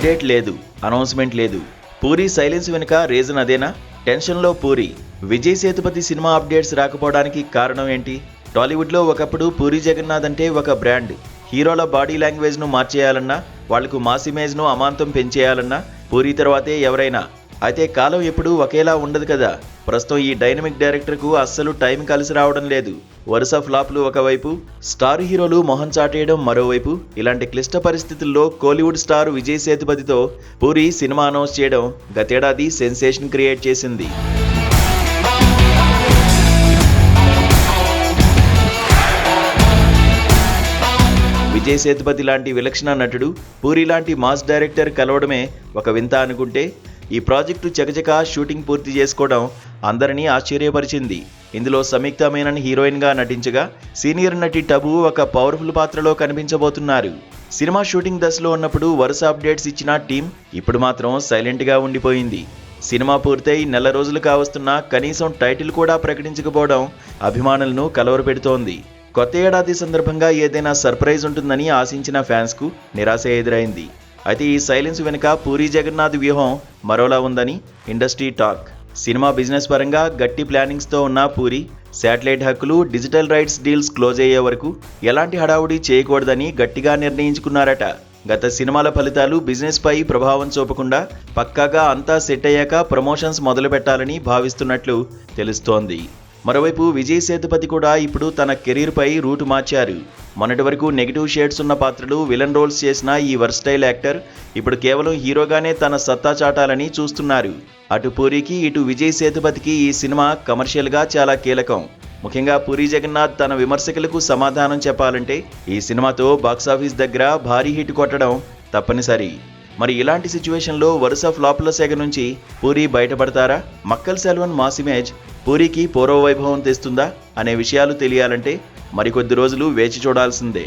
Update లేదు, announcement లేదు. Puri silence వెనుక రీజన్ అదేనా? టెన్షన్లో పూరి. విజయ్ సేతుపతి సినిమా అప్డేట్స్ రాకపోవడానికి కారణం ఏంటి? టాలీవుడ్లో ఒకప్పుడు పూరి జగన్నాథ్ అంటే ఒక బ్రాండ్. హీరోల బాడీ లాంగ్వేజ్ను మార్చేయాలన్నా, వాళ్లకు మాస్ ఇమేజ్ను అమాంతం పెంచేయాలన్నా పూరి తర్వాతే ఎవరైనా. అయితే కాలం ఎప్పుడూ ఒకేలా ఉండదు కదా. ప్రస్తుతం ఈ డైనమిక్ డైరెక్టర్కు అస్సలు టైం కలిసి రావడం లేదు. వరుస ఫ్లాప్లు ఒకవైపు, స్టార్ హీరోలు మొహం చాటేయడం మరోవైపు. ఇలాంటి క్లిష్ట పరిస్థితుల్లో కోలీవుడ్ స్టార్ విజయ్ సేతుపతితో పూరి సినిమా అనౌన్స్ చేయడం గతేడాది సెన్సేషన్ క్రియేట్ చేసింది. విజయ్ సేతుపతి లాంటి విలక్షణ నటుడు పూరి లాంటి మాస్ డైరెక్టర్ కలవడమే ఒక వింత అనుకుంటే, ఈ ప్రాజెక్టు చకచక షూటింగ్ పూర్తి చేసుకోవడం అందరినీ ఆశ్చర్యపరిచింది. ఇందులో సంయుక్త మీనన్ హీరోయిన్గా నటించగా, సీనియర్ నటి టబు ఒక పవర్ఫుల్ పాత్రలో కనిపించబోతున్నారు. సినిమా షూటింగ్ దశలో ఉన్నప్పుడు వరుస అప్డేట్స్ ఇచ్చిన టీం ఇప్పుడు మాత్రం సైలెంట్గా ఉండిపోయింది. సినిమా పూర్తయి నెల రోజులు కావస్తున్నా కనీసం టైటిల్ కూడా ప్రకటించకపోవడం అభిమానులను కలవరపెడుతోంది. కొత్త ఏడాది సందర్భంగా ఏదైనా సర్ప్రైజ్ ఉంటుందని ఆశించిన ఫ్యాన్స్కు నిరాశ ఎదురైంది. అయితే ఈ సైలెన్స్ వెనుక పూరి జగన్నాథ్ వ్యూహం మరోలా ఉందని ఇండస్ట్రీ టాక్. సినిమా బిజినెస్ పరంగా గట్టి ప్లానింగ్స్తో ఉన్న పూరి, శాటిలైట్ హక్కులు, డిజిటల్ రైట్స్ డీల్స్ క్లోజ్ అయ్యే వరకు ఎలాంటి హడావుడి చేయకూడదని గట్టిగా నిర్ణయించుకున్నారట. గత సినిమాల ఫలితాలు బిజినెస్ పై ప్రభావం చూపకుండా పక్కాగా అంతా సెట్ అయ్యాక ప్రమోషన్స్ మొదలు పెట్టాలని భావిస్తున్నట్లు తెలుస్తోంది. మరోవైపు విజయ్ సేతుపతి కూడా ఇప్పుడు తన కెరీర్పై రూటు మార్చారు. మొన్నటి వరకు నెగిటివ్ షేడ్స్ ఉన్న పాత్రలు, విలన్ రోల్స్ చేసిన ఈ వర్స్టైల్ యాక్టర్ ఇప్పుడు కేవలం హీరోగానే తన సత్తా చాటాలని చూస్తున్నారు. అటు పూరికి, ఇటు విజయ్ సేతుపతికి ఈ సినిమా కమర్షియల్గా చాలా కీలకం. ముఖ్యంగా పూరి జగన్నాథ్ తన విమర్శకులకు సమాధానం చెప్పాలంటే ఈ సినిమాతో బాక్సాఫీస్ దగ్గర భారీ హిట్ కొట్టడం తప్పనిసరి. మరి ఇలాంటి సిచ్యువేషన్లో వరుస ఫ్లాప్ల సెగ నుంచి పూరి బయటపడతారా? మక్కల్ సెల్వన్ మాస్ ఇమేజ్ పూరికి పూర్వ వైభవం తెస్తుందా అనే విషయాలు తెలియాలంటే మరికొద్ది రోజులు వేచి చూడాల్సిందే.